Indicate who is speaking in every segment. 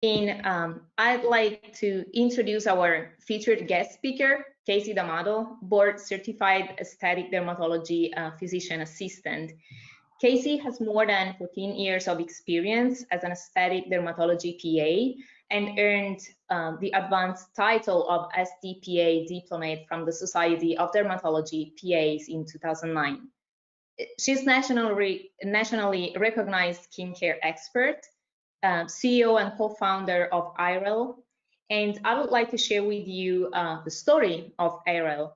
Speaker 1: I'd like to introduce our featured guest speaker, Casey D'Amato, board-certified aesthetic dermatology physician assistant. Casey has more than 14 years of experience as an aesthetic dermatology PA and earned the advanced title of SDPA diplomate from the Society of Dermatology PAs in 2009. She's nationally recognized skincare expert, CEO and co-founder of Ariel, and I would like to share with you the story of Ariel.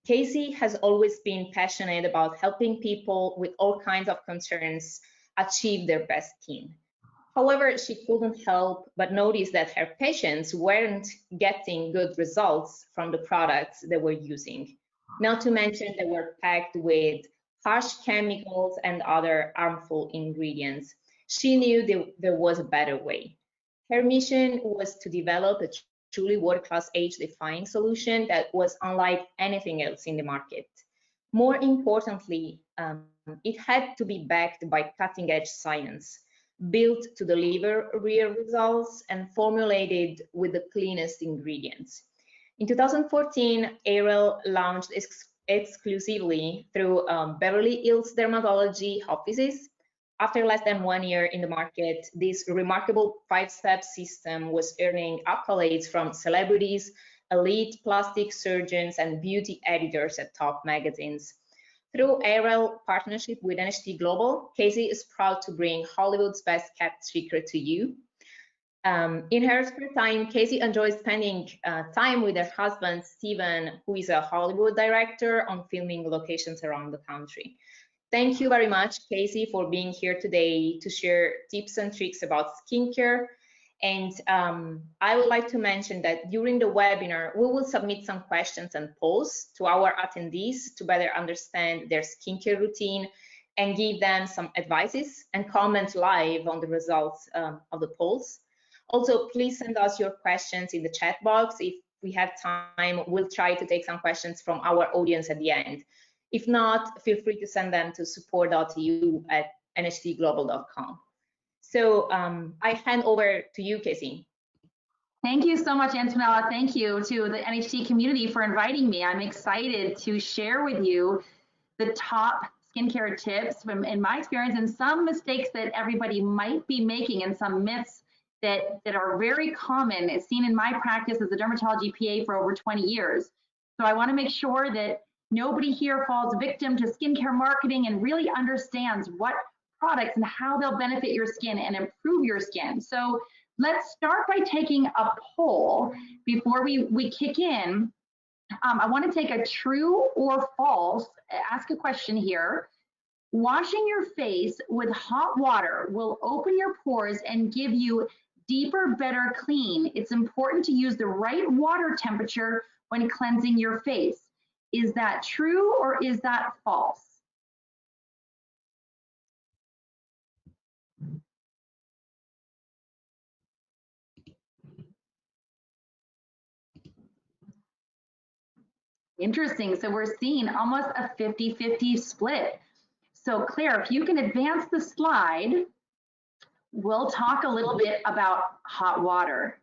Speaker 1: Casey has always been passionate about helping people with all kinds of concerns achieve their best skin. However, she couldn't help but notice that her patients weren't getting good results from the products they were using. Not to mention they were packed with harsh chemicals and other harmful ingredients. She knew there was a better way. Her mission was to develop a truly world-class age-defying solution that was unlike anything else in the market. More importantly, it had to be backed by cutting-edge science, built to deliver real results and formulated with the cleanest ingredients. In 2014, Ariel launched exclusively through Beverly Hills dermatology offices. After less than 1 year in the market, this remarkable 5-step system was earning accolades from celebrities, elite plastic surgeons, and beauty editors at top magazines. Through Ariel partnership with NHT Global, Casey is proud to bring Hollywood's best kept secret to you. In her spare time, Casey enjoys spending time with her husband, Steven, who is a Hollywood director, on filming locations around the country. Thank you very much, Casey, for being here today to share tips and tricks about skincare. And I would like to mention that during the webinar, we will submit some questions and polls to our attendees to better understand their skincare routine and give them some advices and comment live on the results of the polls. Also, please send us your questions in the chat box. If we have time, we'll try to take some questions from our audience at the end. If not, feel free to send them to support.eu@nhtglobal.com. So I hand over to you, Casey.
Speaker 2: Thank you so much, Antonella. Thank you to the NHT community for inviting me. I'm excited to share with you the top skincare tips from, in my experience, and some mistakes that everybody might be making and some myths that are very common, as seen in my practice as a dermatology PA for over 20 years. So I want to make sure that nobody here falls victim to skincare marketing and really understands what products and how they'll benefit your skin and improve your skin. So let's start by taking a poll before we kick in. I want to take a true or false, ask a question here. Washing your face with hot water will open your pores and give you deeper, better clean. It's important to use the right water temperature when cleansing your face. Is that true or is that false? Interesting. So we're seeing almost a 50-50 split. So Claire, if you can advance the slide, we'll talk a little bit about hot water.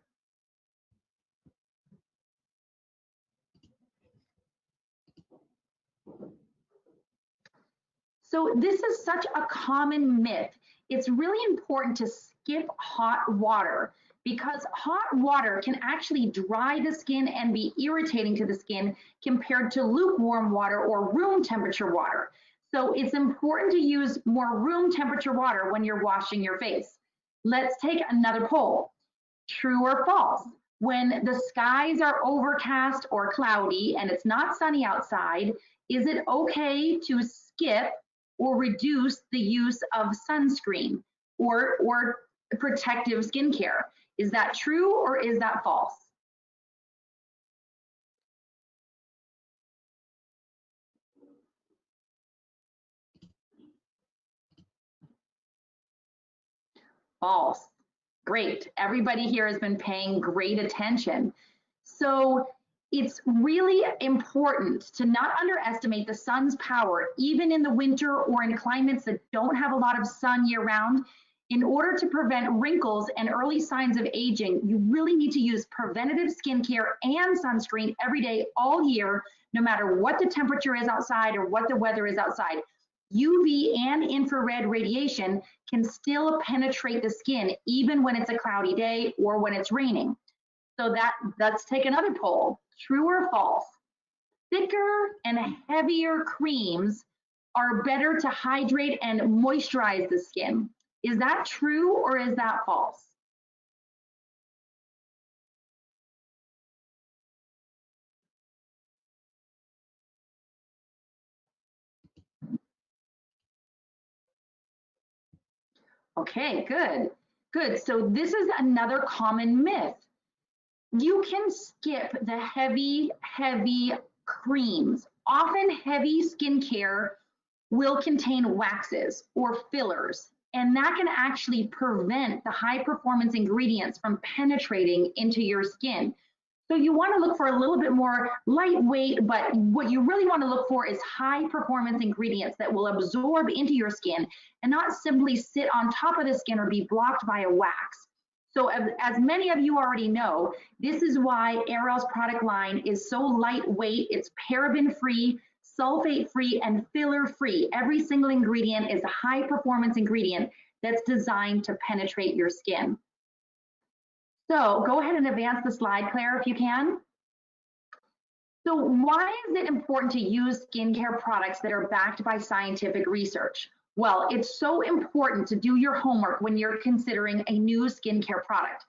Speaker 2: So this is such a common myth. It's really important to skip hot water because hot water can actually dry the skin and be irritating to the skin compared to lukewarm water or room temperature water. So it's important to use more room temperature water when you're washing your face. Let's take another poll. True or false? When the skies are overcast or cloudy and it's not sunny outside, is it okay to skip or reduce the use of sunscreen or protective skincare? Is that true or is that false? False. Great. Everybody here has been paying great attention. So it's really important to not underestimate the sun's power, even in the winter or in climates that don't have a lot of sun year round. In order to prevent wrinkles and early signs of aging, you really need to use preventative skincare and sunscreen every day, all year, no matter what the temperature is outside or what the weather is outside. UV and infrared radiation can still penetrate the skin even when it's a cloudy day or when it's raining. So let's take another poll. True or false? Thicker and heavier creams are better to hydrate and moisturize the skin. Is that true or is that false? Okay, good, good. So this is another common myth. You can skip the heavy creams. Often heavy skincare will contain waxes or fillers, and that can actually prevent the high performance ingredients from penetrating into your skin. So you want to look for a little bit more lightweight, but what you really want to look for is high performance ingredients that will absorb into your skin and not simply sit on top of the skin or be blocked by a wax. So as many of you already know, this is why Ariel's product line is so lightweight. It's paraben-free, sulfate-free, and filler-free. Every single ingredient is a high-performance ingredient that's designed to penetrate your skin. So go ahead and advance the slide, Claire, if you can. So why is it important to use skincare products that are backed by scientific research? Well, it's so important to do your homework when you're considering a new skincare product.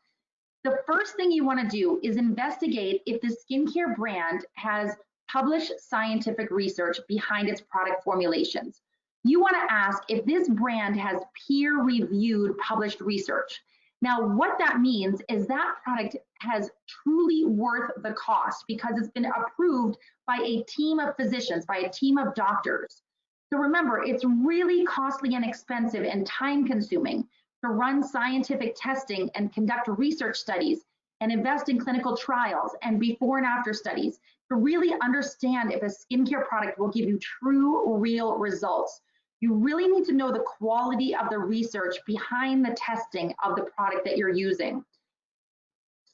Speaker 2: The first thing you want to do is investigate if the skincare brand has published scientific research behind its product formulations. You want to ask if this brand has peer-reviewed published research. Now, what that means is that product has truly worth the cost because it's been approved by a team of physicians, by a team of doctors. So remember, it's really costly and expensive and time-consuming to run scientific testing and conduct research studies and invest in clinical trials and before and after studies to really understand if a skincare product will give you true, real results. You really need to know the quality of the research behind the testing of the product that you're using.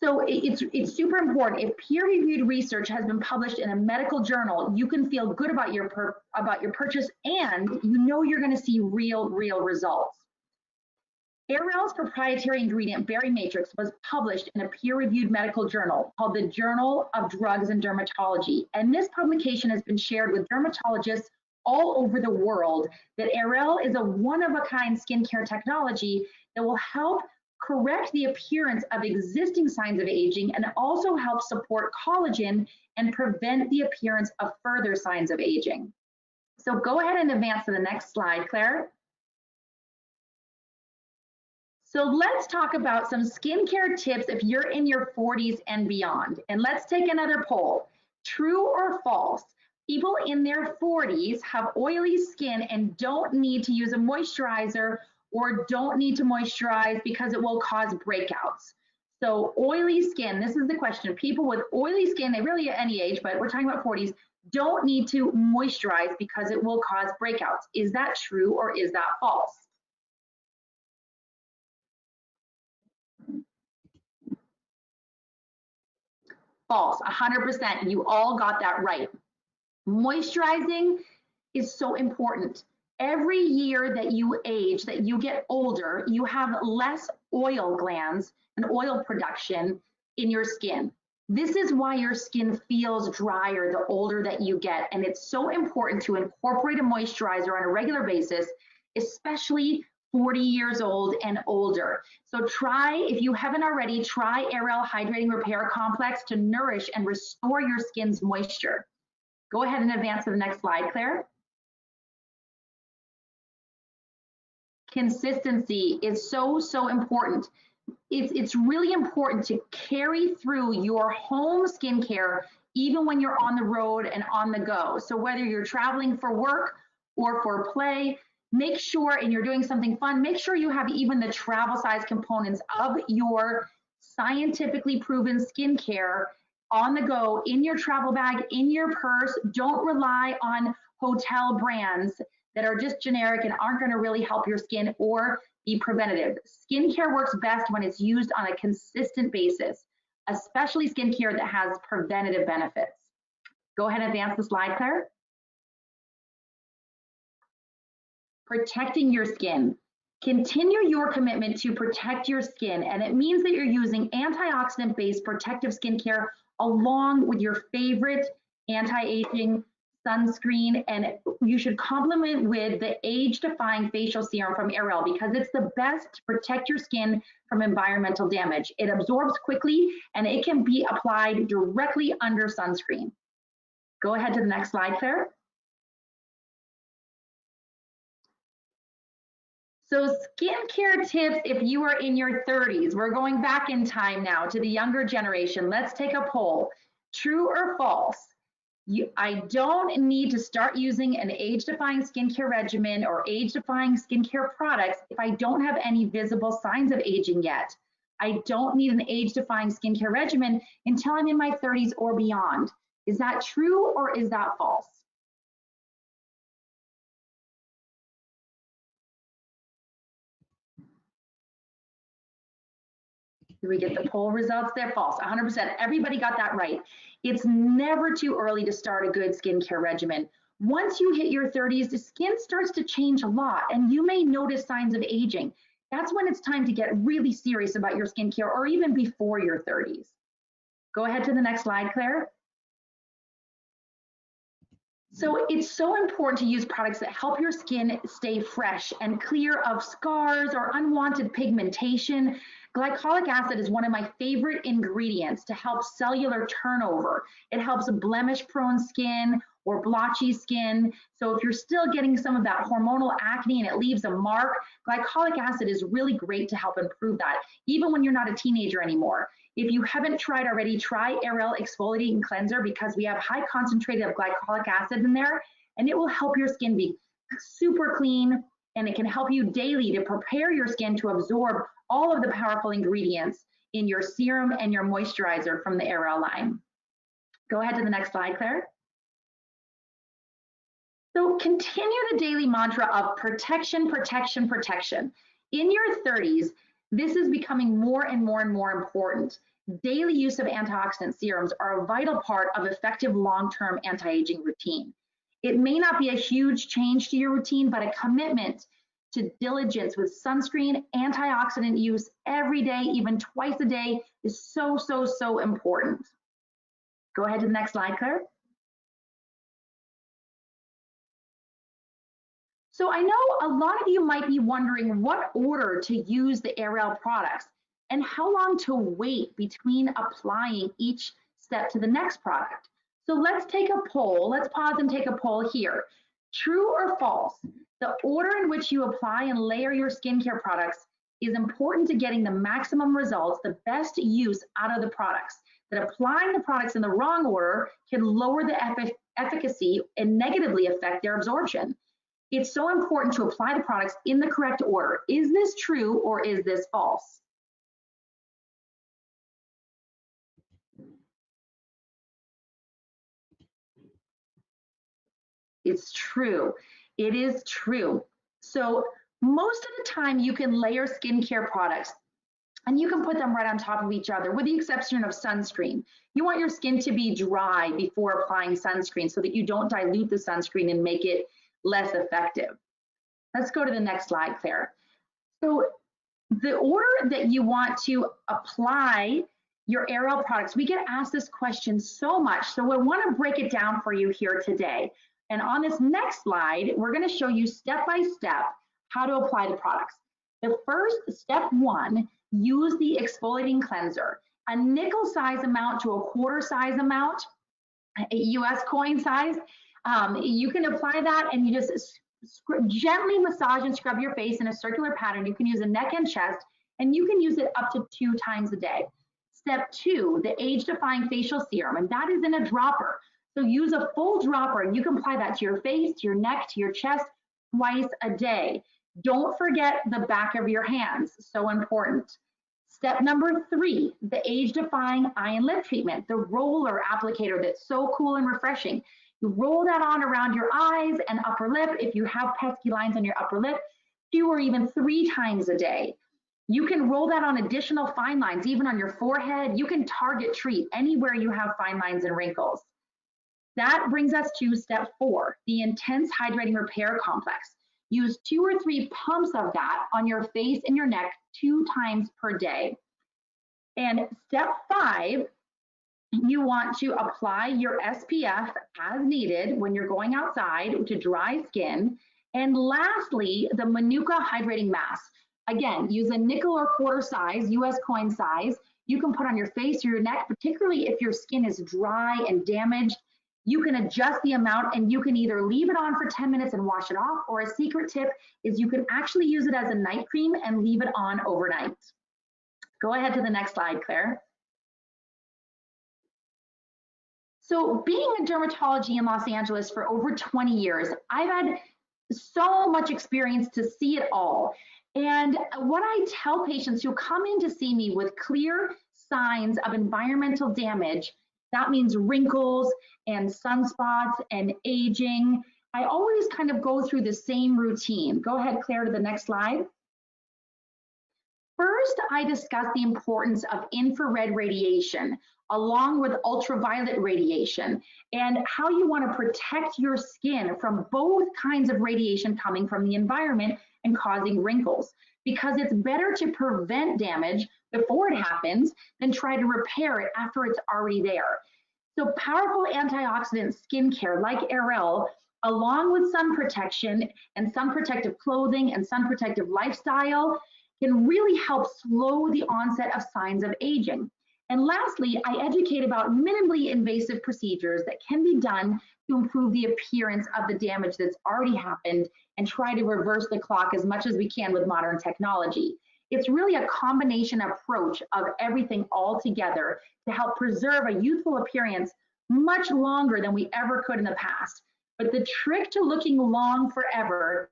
Speaker 2: So it's super important. If peer-reviewed research has been published in a medical journal, you can feel good about your purchase, and you know you're going to see real results. Ariel's proprietary ingredient, Berry Matrix, was published in a peer-reviewed medical journal called the Journal of Drugs and Dermatology. And this publication has been shared with dermatologists all over the world that Ariel is a one-of-a-kind skincare technology that will help correct the appearance of existing signs of aging and also help support collagen and prevent the appearance of further signs of aging. So go ahead and advance to the next slide, Claire. So let's talk about some skincare tips if you're in your 40s and beyond. And let's take another poll. True or false? People in their 40s have oily skin and don't need to use a moisturizer or don't need to moisturize because it will cause breakouts. So oily skin, this is the question. People with oily skin, they really at any age, but we're talking about 40s, don't need to moisturize because it will cause breakouts. Is that true or is that false? False, 100%. You all got that right. Moisturizing is so important. Every year that you age, that you get older, you have less oil glands and oil production in your skin. This is why your skin feels drier the older that you get. And it's so important to incorporate a moisturizer on a regular basis, especially 40 years old and older. So try, if you haven't already, try Ariel Hydrating Repair Complex to nourish and restore your skin's moisture. Go ahead and advance to the next slide, Claire. Consistency is so important. It's really important to carry through your home skincare even when you're on the road and on the go. So whether you're traveling for work or for play, make sure, and you're doing something fun, make sure you have even the travel size components of your scientifically proven skincare on the go, in your travel bag, in your purse. Don't rely on hotel brands that are just generic and aren't going to really help your skin or be preventative. Skincare works best when it's used on a consistent basis, especially skincare that has preventative benefits. Go ahead and advance the slide, Claire. Protecting your skin. Continue your commitment to protect your skin, and it means that you're using antioxidant-based protective skincare along with your favorite anti-aging sunscreen, and you should complement with the Age-Defying facial serum from Ariel because it's the best to protect your skin from environmental damage. It absorbs quickly and it can be applied directly under sunscreen. Go ahead to the next slide, Claire. So skincare tips if you are in your 30s. We're going back in time now to the younger generation. Let's take a poll. True or false? I don't need to start using an age-defying skincare regimen or age-defying skincare products if I don't have any visible signs of aging yet. I don't need an age-defying skincare regimen until I'm in my 30s or beyond. Is that true or is that false? Did we get the poll results there? False, 100%. Everybody got that right. It's never too early to start a good skincare regimen. Once you hit your 30s, the skin starts to change a lot and you may notice signs of aging. That's when it's time to get really serious about your skincare or even before your 30s. Go ahead to the next slide, Claire. So it's so important to use products that help your skin stay fresh and clear of scars or unwanted pigmentation. Glycolic acid is one of my favorite ingredients to help cellular turnover. It helps blemish-prone skin or blotchy skin. So if you're still getting some of that hormonal acne and it leaves a mark, glycolic acid is really great to help improve that, even when you're not a teenager anymore. If you haven't tried already, try Ariel Exfoliating Cleanser because we have high concentrated of glycolic acid in there, and it will help your skin be super clean, and it can help you daily to prepare your skin to absorb all of the powerful ingredients in your serum and your moisturizer from the Ariel line. Go ahead to the next slide, Claire. So continue the daily mantra of protection, protection, protection. In your 30s, this is becoming more and more and more important. Daily use of antioxidant serums are a vital part of effective long-term anti-aging routine. It may not be a huge change to your routine, but a commitment to diligence with sunscreen, antioxidant use every day, even twice a day, is so, so, so important. Go ahead to the next slide, Claire. So I know a lot of you might be wondering what order to use the Ariel products and how long to wait between applying each step to the next product. So let's take a poll. Let's pause and take a poll here. True or false? The order in which you apply and layer your skincare products is important to getting the maximum results, the best use out of the products. That applying the products in the wrong order can lower the efficacy and negatively affect their absorption. It's so important to apply the products in the correct order. Is this true or is this false? It's true. It is true. So most of the time you can layer skincare products and you can put them right on top of each other with the exception of sunscreen. You want your skin to be dry before applying sunscreen so that you don't dilute the sunscreen and make it less effective. Let's go to the next slide, Claire. So the order that you want to apply your Ariel products, we get asked this question so much, so I want to break it down for you here today. And on this next slide, we're going to show you step by step how to apply the products. The first, step one, use the exfoliating cleanser, a nickel size amount to a quarter size amount, a US coin size. You can apply that and you just gently massage and scrub your face in a circular pattern. You can use a neck and chest, and you can use it up to 2 times a day. Step two, the Age-Defying facial serum, and that is in a dropper. So use a full dropper and you can apply that to your face, to your neck, to your chest twice a day. Don't forget the back of your hands, so important. Step number 3, the Age-Defying eye and lip treatment, the roller applicator that's so cool and refreshing. You roll that on around your eyes and upper lip. If you have pesky lines on your upper lip, 2 or even 3 times a day. You can roll that on additional fine lines, even on your forehead. You can target treat anywhere you have fine lines and wrinkles. That brings us to step 4, the intense hydrating repair complex. Use 2 or 3 pumps of that on your face and your neck 2 times per day. And step 5, you want to apply your SPF as needed when you're going outside to dry skin. And lastly, the Manuka hydrating mask. Again, use a nickel or quarter size, US coin size. You can put on your face or your neck, particularly if your skin is dry and damaged. You can adjust the amount, and you can either leave it on for 10 minutes and wash it off, or a secret tip is you can actually use it as a night cream and leave it on overnight. Go ahead to the next slide, Claire. So being in dermatology in Los Angeles for over 20 years, I've had so much experience to see it all. And what I tell patients who come in to see me with clear signs of environmental damage, that means wrinkles and sunspots and aging, I always kind of go through the same routine. Go ahead, Claire, to the next slide. First, I discuss the importance of infrared radiation along with ultraviolet radiation and how you want to protect your skin from both kinds of radiation coming from the environment and causing wrinkles, because it's better to prevent damage before it happens than try to repair it after it's already there. So powerful antioxidant skincare like Ariel, along with sun protection and sun protective clothing and sun protective lifestyle, can really help slow the onset of signs of aging. And lastly, I educate about minimally invasive procedures that can be done to improve the appearance of the damage that's already happened and try to reverse the clock as much as we can with modern technology. It's really a combination approach of everything all together to help preserve a youthful appearance much longer than we ever could in the past. But the trick to looking long forever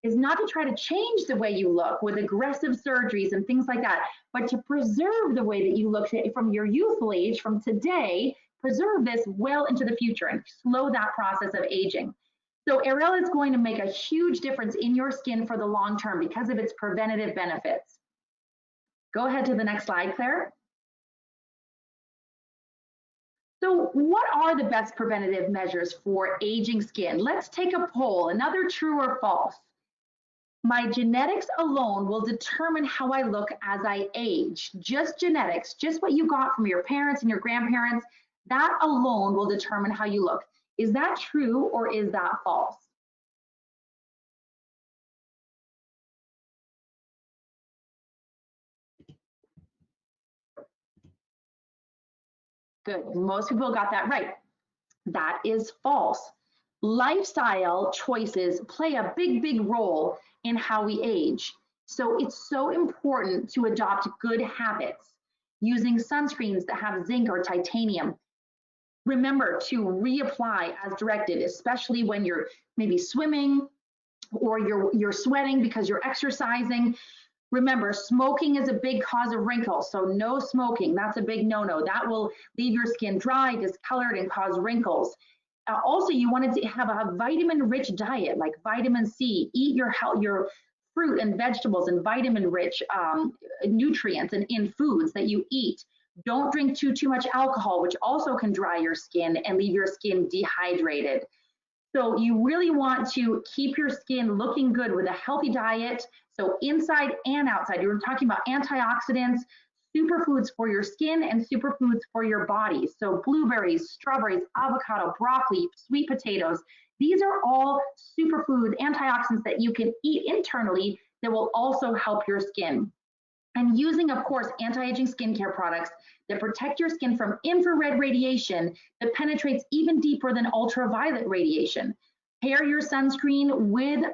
Speaker 2: is not to try to change the way you look with aggressive surgeries and things like that, but to preserve the way that you look from your youthful age, from today, preserve this well into the future and slow that process of aging. So Ariel is going to make a huge difference in your skin for the long term because of its preventative benefits. Go ahead to the next slide, Claire. So what are the best preventative measures for aging skin? Let's take a poll, another true or false. My genetics alone will determine how I look as I age. Just genetics, just what you got from your parents and your grandparents, that alone will determine how you look. Is that true or is that false? Good, most people got that right. That is false. Lifestyle choices play a big role in how we age. So it's so important to adopt good habits, using sunscreens that have zinc or titanium. Remember to reapply as directed, especially when you're maybe swimming or you're sweating because you're exercising. Remember, smoking is a big cause of wrinkles, so no smoking. That's a big no-no. That will leave your skin dry, discolored, and cause wrinkles. Also, you wanted to have a vitamin-rich diet, like vitamin C. Eat your fruit and vegetables and vitamin-rich nutrients in foods that you eat. Don't drink too much alcohol, which also can dry your skin and leave your skin dehydrated. So you really want to keep your skin looking good with a healthy diet. So inside and outside, you were talking about antioxidants, superfoods for your skin and superfoods for your body. So blueberries, strawberries, avocado, broccoli, sweet potatoes. These are all superfoods, antioxidants that you can eat internally that will also help your skin. And using, of course, anti-aging skincare products that protect your skin from infrared radiation that penetrates even deeper than ultraviolet radiation. Pair your sunscreen with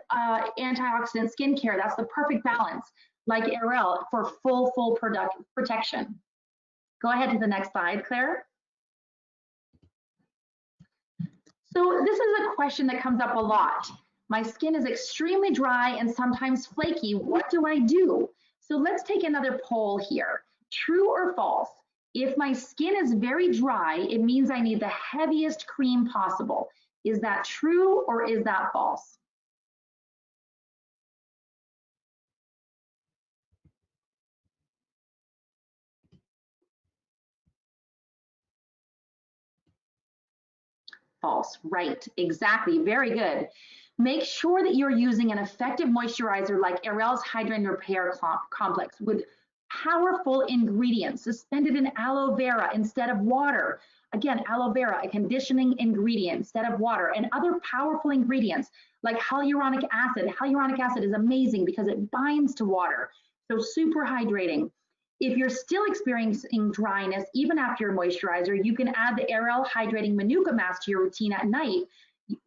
Speaker 2: antioxidant skincare. That's the perfect balance, like Ariel, for full protection. Go ahead to the next slide, Claire. So this is a question that comes up a lot. My skin is extremely dry and sometimes flaky. What do I do? So let's take another poll here. True or false? If my skin is very dry, it means I need the heaviest cream possible. Is that true or is that false? False. Right. Exactly. Very good. Make sure that you're using an effective moisturizer like Ariel's Hydrating Repair Complex with powerful ingredients suspended in aloe vera instead of water. Again, aloe vera, a conditioning ingredient instead of water, and other powerful ingredients like hyaluronic acid. Hyaluronic acid is amazing because it binds to water, so super hydrating. If you're still experiencing dryness, even after your moisturizer, you can add the Ariel Hydrating Manuka mask to your routine at night.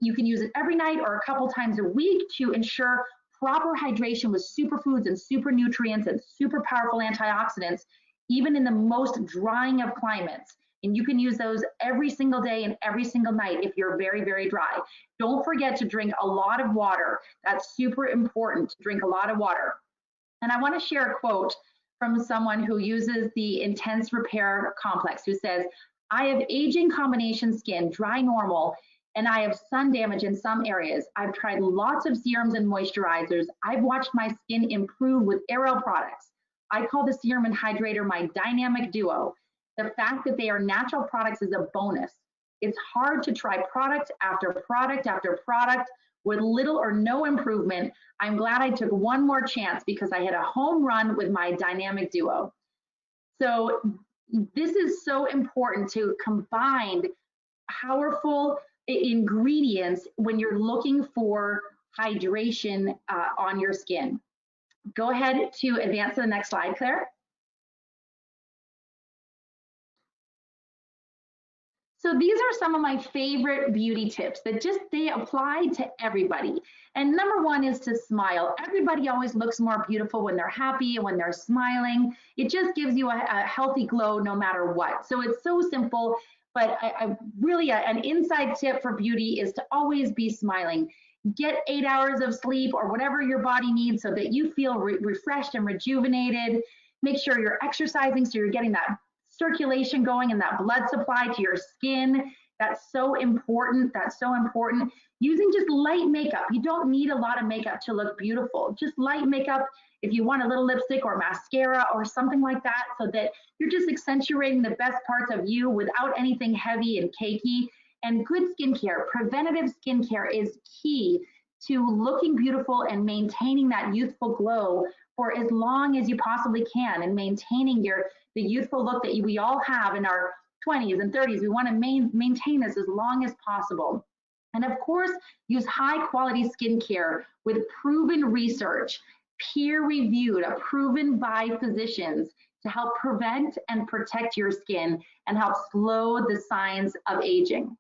Speaker 2: You can use it every night or a couple times a week to ensure proper hydration with superfoods and super nutrients and super powerful antioxidants, even in the most drying of climates. And you can use those every single day and every single night if you're very, very dry. Don't forget to drink a lot of water. That's super important, to drink a lot of water. And I want to share a quote from someone who uses the Intense Repair Complex, who says, I have aging combination skin, dry normal, and I have sun damage in some areas. I've tried lots of serums and moisturizers. I've watched my skin improve with Ariel products. I call the serum and hydrator my dynamic duo. The fact that they are natural products is a bonus. It's hard to try product after product after product with little or no improvement. I'm glad I took one more chance because I hit a home run with my dynamic duo. So this is so important to combine powerful ingredients when you're looking for hydration on your skin. Go ahead to advance to the next slide, Claire. So these are some of my favorite beauty tips that they apply to everybody. And number one is to smile. Everybody always looks more beautiful when they're happy and when they're smiling. It just gives you a healthy glow no matter what. So it's so simple, but really an inside tip for beauty is to always be smiling. Get 8 hours of sleep or whatever your body needs so that you feel refreshed and rejuvenated. Make sure you're exercising so you're getting that circulation going and that blood supply to your skin. That's so important. That's so important. Using just light makeup. You don't need a lot of makeup to look beautiful. Just light makeup. If you want a little lipstick or mascara or something like that, so that you're just accentuating the best parts of you without anything heavy and cakey. And good skincare, preventative skincare is key to looking beautiful and maintaining that youthful glow for as long as you possibly can, and maintaining the youthful look that we all have in our 20s and 30s. We want to maintain this as long as possible. And of course, use high quality skincare with proven research, peer reviewed, proven by physicians to help prevent and protect your skin and help slow the signs of aging.